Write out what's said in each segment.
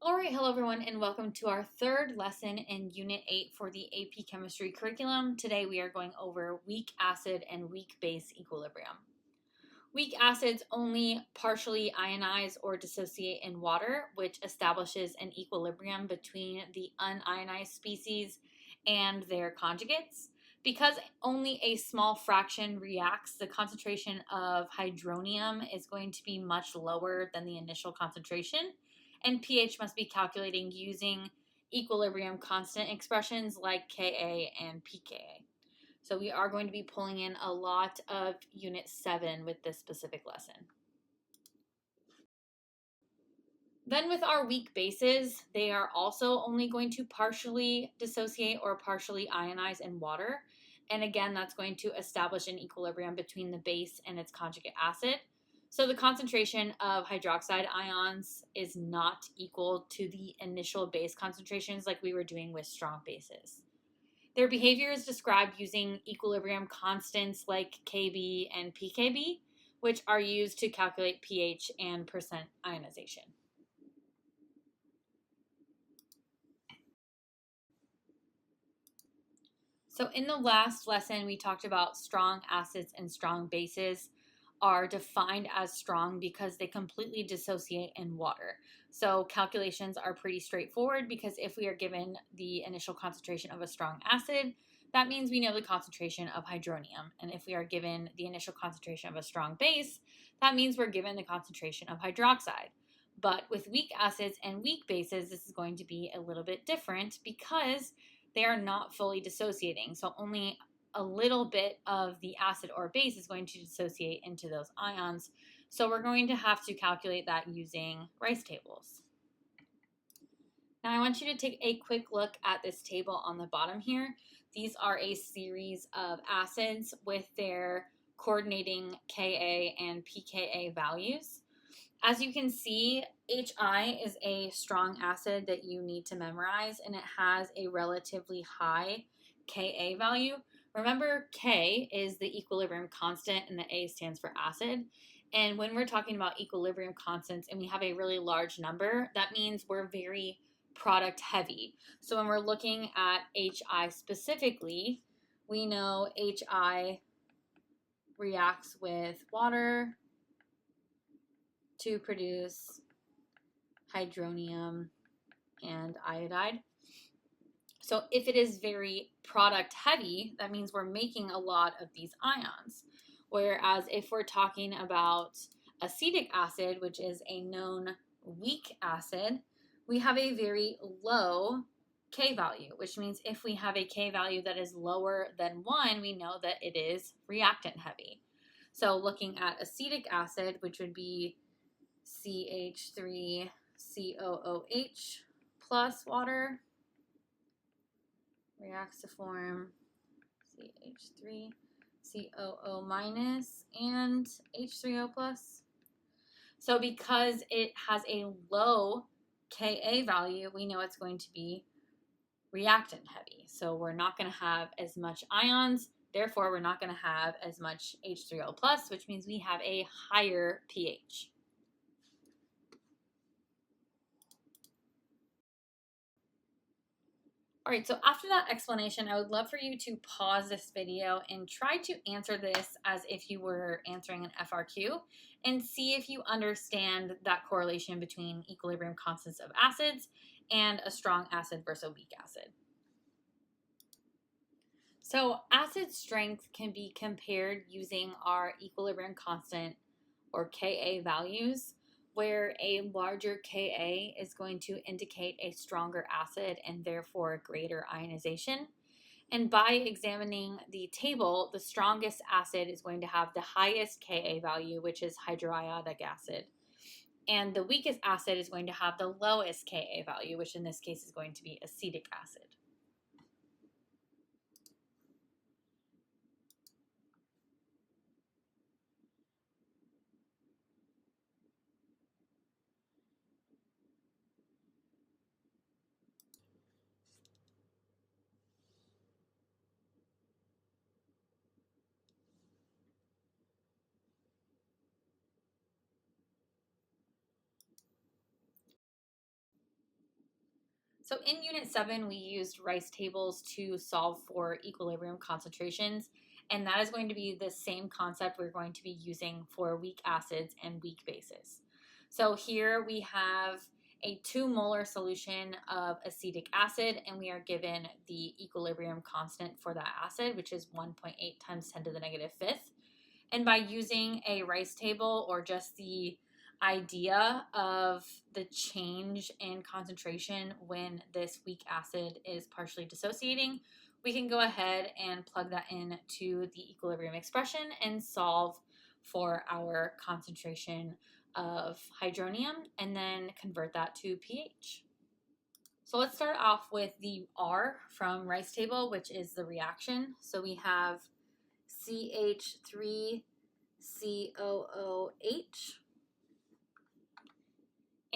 Alright, hello everyone, and welcome to our third lesson in Unit 8 for the AP Chemistry curriculum. Today we are going over weak acid and weak base equilibrium. Weak acids only partially ionize or dissociate in water, which establishes an equilibrium between the unionized species and their conjugates. Because only a small fraction reacts, the concentration of hydronium is going to be much lower than the initial concentration, and pH must be calculating using equilibrium constant expressions like Ka and pKa. So we are going to be pulling in a lot of Unit 7 with this specific lesson. Then with our weak bases, they are also only going to partially dissociate or partially ionize in water. And again, that's going to establish an equilibrium between the base and its conjugate acid. So the concentration of hydroxide ions is not equal to the initial base concentrations like we were doing with strong bases. Their behavior is described using equilibrium constants like Kb and pKb, which are used to calculate pH and percent ionization. So in the last lesson, we talked about strong acids and strong bases are defined as strong because they completely dissociate in water. So calculations are pretty straightforward because if we are given the initial concentration of a strong acid, that means we know the concentration of hydronium. And if we are given the initial concentration of a strong base, that means we're given the concentration of hydroxide. But with weak acids and weak bases, this is going to be a little bit different because they are not fully dissociating. So only a little bit of the acid or base is going to dissociate into those ions. So we're going to have to calculate that using Rice tables. Now I want you to take a quick look at this table on the bottom here. These are a series of acids with their coordinating Ka and pKa values. As you can see, HI is a strong acid that you need to memorize, and it has a relatively high Ka value. Remember, K is the equilibrium constant, and the A stands for acid. And when we're talking about equilibrium constants and we have a really large number, that means we're very product heavy. So when we're looking at HI specifically, we know HI reacts with water to produce hydronium and iodide. So if it is very product heavy, that means we're making a lot of these ions. Whereas if we're talking about acetic acid, which is a known weak acid, we have a very low K value, which means if we have a K value that is lower than 1, we know that it is reactant heavy. So looking at acetic acid, which would be CH3COOH plus water, reacts to form CH3COO minus and H3O plus. So because it has a low Ka value, we know it's going to be reactant heavy. So we're not going to have as much ions, therefore we're not going to have as much H3O plus, which means we have a higher pH. All right, so after that explanation, I would love for you to pause this video and try to answer this as if you were answering an FRQ and see if you understand that correlation between equilibrium constants of acids and a strong acid versus a weak acid. So acid strength can be compared using our equilibrium constant or Ka values, where a larger Ka is going to indicate a stronger acid and therefore greater ionization. And by examining the table, the strongest acid is going to have the highest Ka value, which is hydroiodic acid. And the weakest acid is going to have the lowest Ka value, which in this case is going to be acetic acid. So in Unit 7, we used rice tables to solve for equilibrium concentrations, and that is going to be the same concept we're going to be using for weak acids and weak bases. So here we have a 2 molar solution of acetic acid, and we are given the equilibrium constant for that acid, which is 1.8 times 10 to the negative fifth. And by using a rice table, or just the idea of the change in concentration when this weak acid is partially dissociating, we can go ahead and plug that into the equilibrium expression and solve for our concentration of hydronium and then convert that to pH. So let's start off with the R from rice table, which is the reaction. So we have CH3COOH.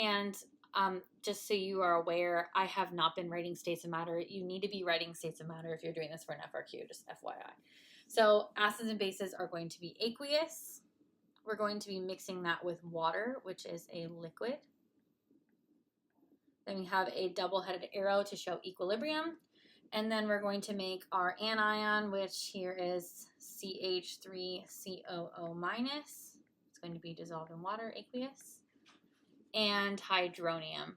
And just so you are aware, I have not been writing states of matter. You need to be writing states of matter if you're doing this for an FRQ, just FYI. So acids and bases are going to be aqueous. We're going to be mixing that with water, which is a liquid. Then we have a double-headed arrow to show equilibrium. And then we're going to make our anion, which here is CH3COO minus. It's going to be dissolved in water, aqueous. And hydronium.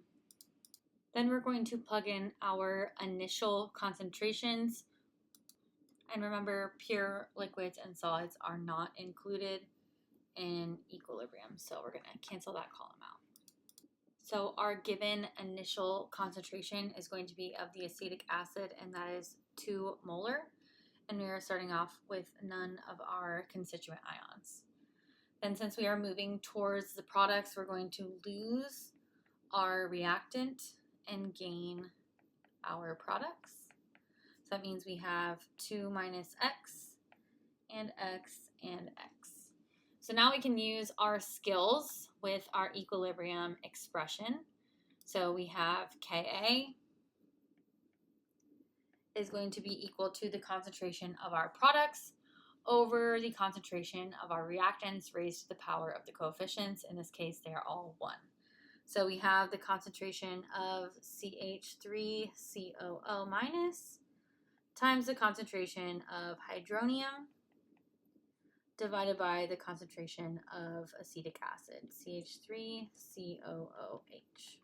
Then we're going to plug in our initial concentrations. And remember, pure liquids and solids are not included in equilibrium. So we're going to cancel that column out. So our given initial concentration is going to be of the acetic acid, and that is 2 molar. And we are starting off with none of our constituent ions. Then since we are moving towards the products, we're going to lose our reactant and gain our products. So that means we have 2 minus X and X and X. So now we can use our skills with our equilibrium expression. So we have Ka is going to be equal to the concentration of our products over the concentration of our reactants raised to the power of the coefficients. In this case, they are all 1. So we have the concentration of CH3COO minus times the concentration of hydronium divided by the concentration of acetic acid, CH3COOH.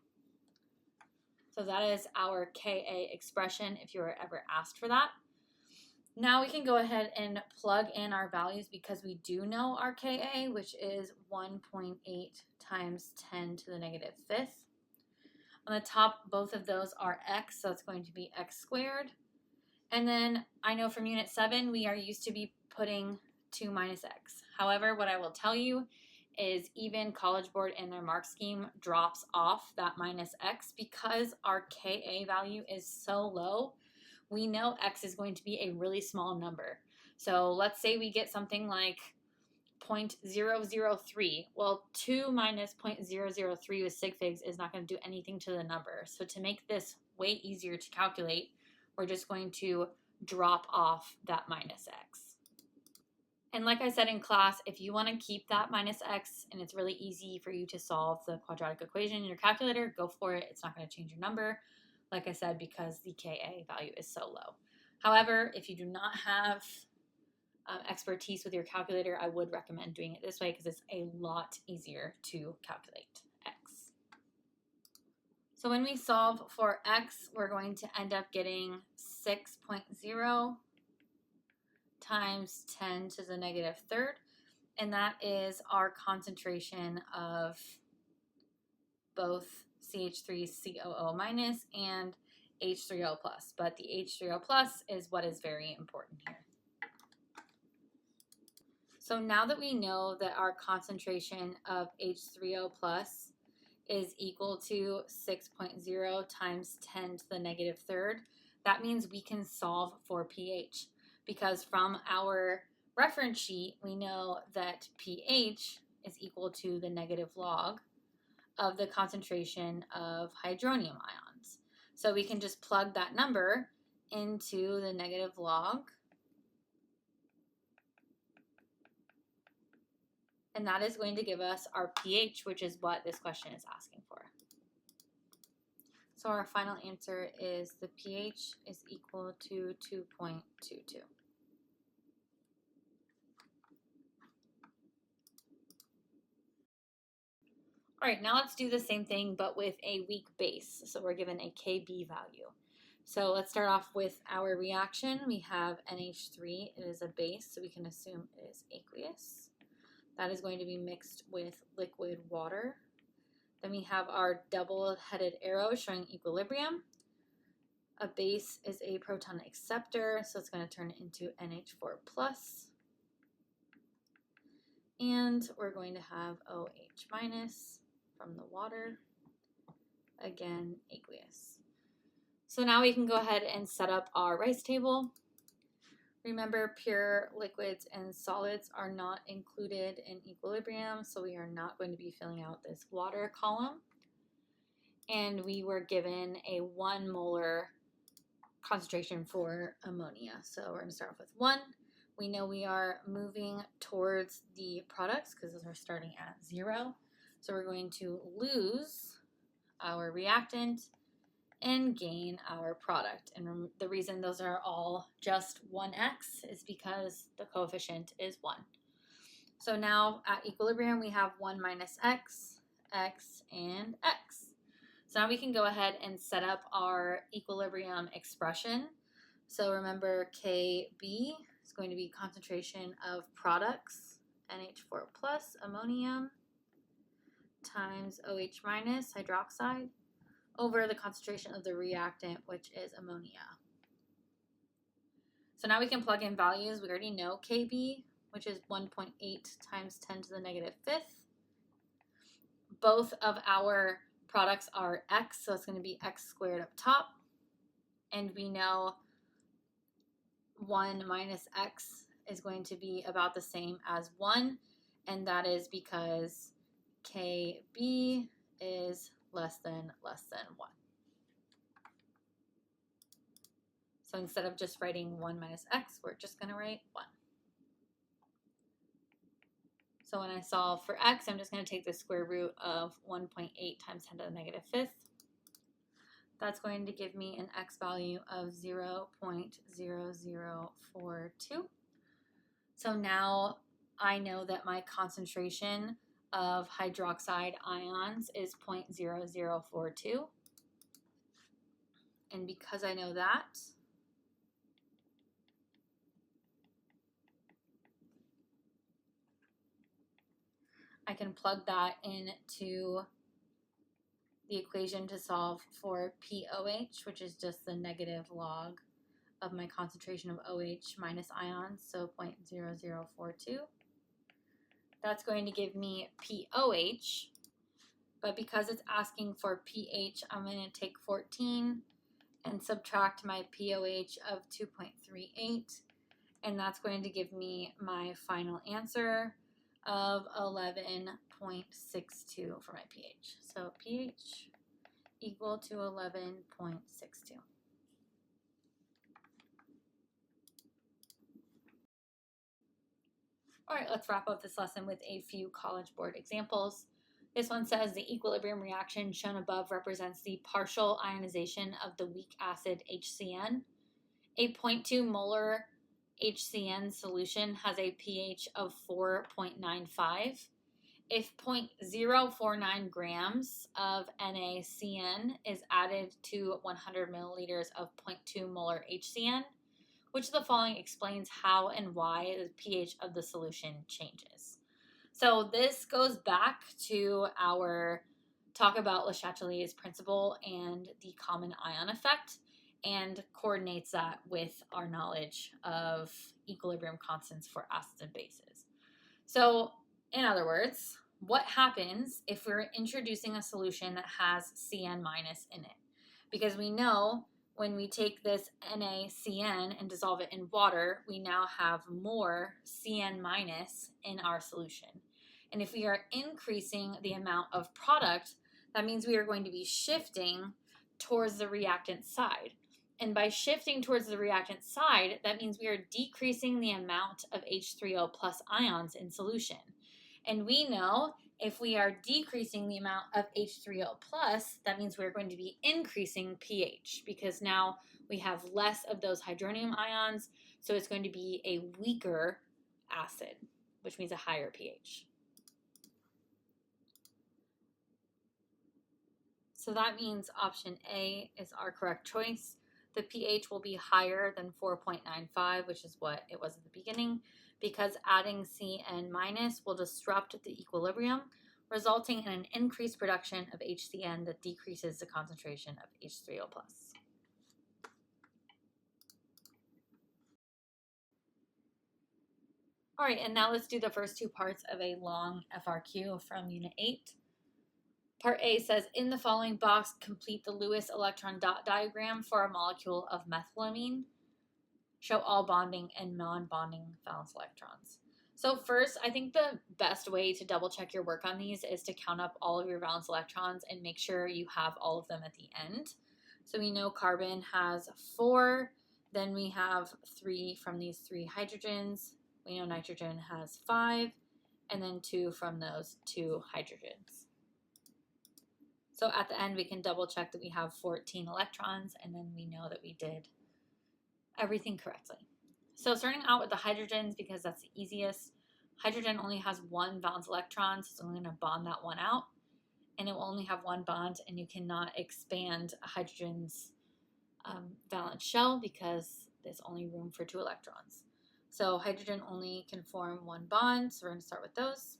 So that is our Ka expression if you were ever asked for that. Now we can go ahead and plug in our values because we do know our Ka, which is 1.8 times 10 to the negative fifth. On the top, both of those are X, so it's going to be X squared. And then I know from Unit 7, we are used to be putting 2 minus X. However, what I will tell you is even College Board in their mark scheme drops off that minus X because our Ka value is so low. We know X is going to be a really small number. So let's say we get something like 0.003. Well, 2 minus 0.003 with sig figs is not going to do anything to the number. So to make this way easier to calculate, we're just going to drop off that minus X. And like I said in class, if you want to keep that minus X and it's really easy for you to solve the quadratic equation in your calculator, go for it. It's not going to change your number, like I said, because the Ka value is so low. However, if you do not have expertise with your calculator, I would recommend doing it this way because it's a lot easier to calculate X. So when we solve for X, we're going to end up getting 6.0 times 10 to the negative third, and that is our concentration of both CH3COO minus and H3O plus, but the H3O plus is what is very important here. So now that we know that our concentration of H3O plus is equal to 6.0 times 10 to the negative third, that means we can solve for pH. Because from our reference sheet, we know that pH is equal to the negative log of the concentration of hydronium ions. So we can just plug that number into the negative log, and that is going to give us our pH, which is what this question is asking for. So our final answer is the pH is equal to 2.22. All right, now let's do the same thing, but with a weak base. So we're given a Kb value. So let's start off with our reaction. We have NH3, it is a base, so we can assume it is aqueous. That is going to be mixed with liquid water. Then we have our double-headed arrow showing equilibrium. A base is a proton acceptor, so it's going to turn into NH4+. And we're going to have OH- from the water, again, aqueous. So now we can go ahead and set up our rice table. Remember, pure liquids and solids are not included in equilibrium, so we are not going to be filling out this water column. And we were given a 1 molar concentration for ammonia. So we're going to start off with 1. We know we are moving towards the products because those are starting at 0. So we're going to lose our reactant and gain our product. And the reason those are all just 1x is because the coefficient is 1. So now at equilibrium, we have 1 minus x, x, and x. So now we can go ahead and set up our equilibrium expression. So remember, Kb is going to be concentration of products, NH4 plus ammonium, times OH minus hydroxide, over the concentration of the reactant, which is ammonia. So now we can plug in values. We already know Kb, which is 1.8 times 10 to the negative 5th. Both of our products are x, so it's going to be x squared up top. And we know 1 minus x is going to be about the same as 1, and that is because Kb is less than 1. So instead of just writing 1 minus x, we're just going to write 1. So when I solve for x, I'm just going to take the square root of 1.8 times 10 to the negative 5th. That's going to give me an x value of 0.0042. So now I know that my concentration of hydroxide ions is 0.0042. And because I know that, I can plug that into the equation to solve for POH, which is just the negative log of my concentration of OH minus ions, so 0.0042. That's going to give me POH, but because it's asking for pH, I'm going to take 14 and subtract my POH of 2.38, and that's going to give me my final answer of 11.62 for my pH. So pH equal to 11.62. All right, let's wrap up this lesson with a few College Board examples. This one says the equilibrium reaction shown above represents the partial ionization of the weak acid HCN. A 0.2 molar HCN solution has a pH of 4.95. If 0.049 grams of NaCN is added to 100 milliliters of 0.2 molar HCN, which of the following explains how and why the pH of the solution changes? So this goes back to our talk about Le Chatelier's principle and the common ion effect, and coordinates that with our knowledge of equilibrium constants for acids and bases. So in other words, what happens if we're introducing a solution that has CN minus in it? Because we know when we take this NaCN and dissolve it in water, we now have more CN minus in our solution. And if we are increasing the amount of product, that means we are going to be shifting towards the reactant side. And by shifting towards the reactant side, that means we are decreasing the amount of H3O plus ions in solution. And we know If we are decreasing the amount of H3O+, that means we're going to be increasing pH because now we have less of those hydronium ions, so it's going to be a weaker acid, which means a higher pH. So that means option A is our correct choice. The pH will be higher than 4.95, which is what it was at the beginning, because adding Cn- will disrupt the equilibrium, resulting in an increased production of HCN that decreases the concentration of H3O+. All right, and now let's do the first two parts of a long FRQ from Unit 8. Part A says, in the following box, complete the Lewis electron dot diagram for a molecule of methylamine. Show all bonding and non-bonding valence electrons. So first, I think the best way to double check your work on these is to count up all of your valence electrons and make sure you have all of them at the end. So we know carbon has 4, then we have 3 from these 3 hydrogens. We know nitrogen has 5, and then 2 from those 2 hydrogens. So at the end, we can double check that we have 14 electrons, and then we know that we did everything correctly. So starting out with the hydrogens, because that's the easiest, hydrogen only has 1 valence electron, so I'm going to bond that one out, and it will only have 1 bond, and you cannot expand a hydrogen's valence shell because there's only room for 2 electrons. So hydrogen only can form 1 bond, so we're going to start with those.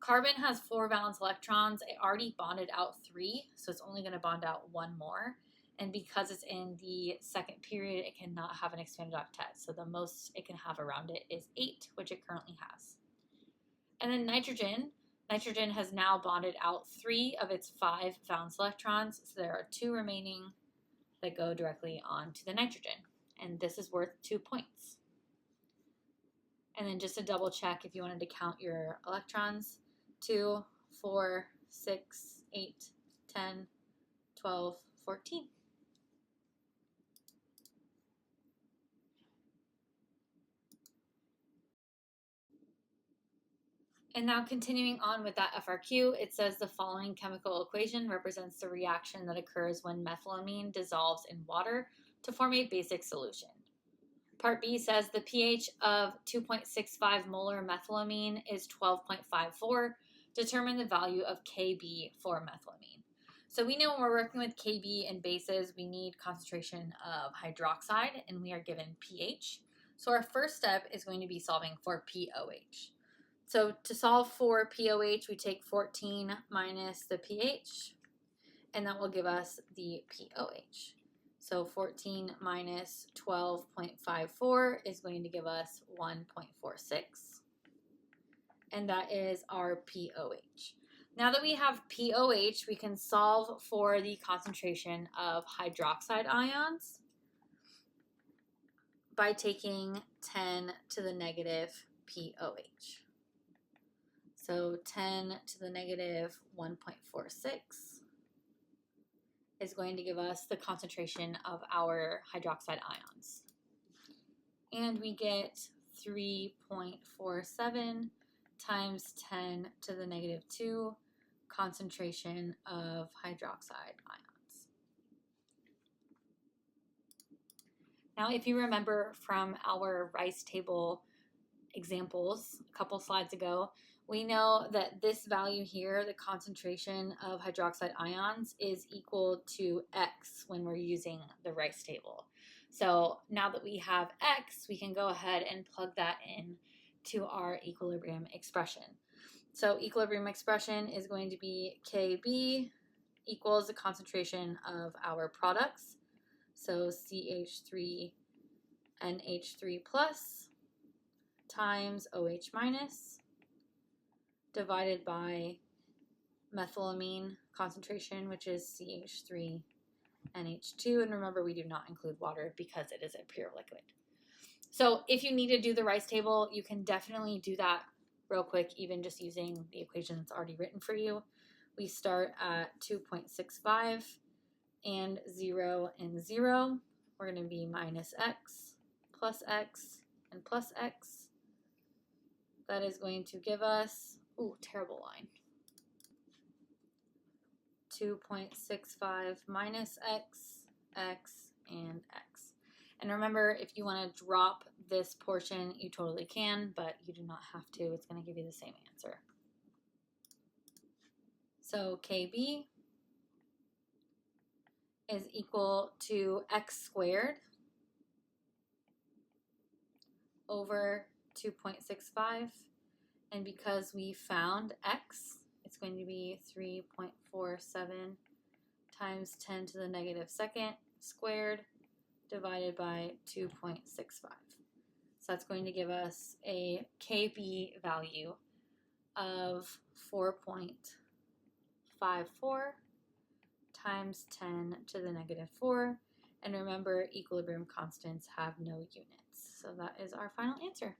Carbon has 4 valence electrons. It already bonded out 3, so it's only going to bond out 1 more. And because it's in the second period, it cannot have an expanded octet. So the most it can have around it is 8, which it currently has. And then nitrogen. Nitrogen has now bonded out 3 of its 5 valence electrons. So there are 2 remaining that go directly onto the nitrogen. And this is worth 2 points. And then just to double check, if you wanted to count your electrons, 2, 4, 6, 8, 10, 12, 14. And now continuing on with that FRQ, it says the following chemical equation represents the reaction that occurs when methylamine dissolves in water to form a basic solution. Part B says the pH of 2.65 molar methylamine is 12.54. Determine the value of Kb for methylamine. So we know when we're working with Kb and bases, we need concentration of hydroxide, and we are given pH. So our first step is going to be solving for POH. So to solve for POH, we take 14 minus the pH, and that will give us the POH. So 14 minus 12.54 is going to give us 1.46. And that is our POH. Now that we have POH, we can solve for the concentration of hydroxide ions by taking 10 to the negative POH. So 10 to the negative 1.46 is going to give us the concentration of our hydroxide ions. And we get 3.47 times 10 to the negative 2 concentration of hydroxide ions. Now, if you remember from our rice table examples a couple slides ago, we know that this value here, the concentration of hydroxide ions, is equal to X when we're using the rice table. So now that we have X, we can go ahead and plug that in to our equilibrium expression. So equilibrium expression is going to be Kb equals the concentration of our products. So CH3NH3 plus times OH minus divided by methylamine concentration, which is CH3NH2. And remember, we do not include water because it is a pure liquid. So if you need to do the rice table, you can definitely do that real quick, even just using the equation that's already written for you. We start at 2.65 and 0 and 0. We're going to be minus X, and plus X. That is going to give us Ooh, terrible line. 2.65 minus x, x, and x. And remember, if you want to drop this portion, you totally can, but you do not have to. It's going to give you the same answer. So KB is equal to x squared over 2.65. And because we found x, it's going to be 3.47 times 10 to the negative second squared divided by 2.65. So that's going to give us a KB value of 4.54 times 10 to the negative 4. And remember, equilibrium constants have no units. So that is our final answer.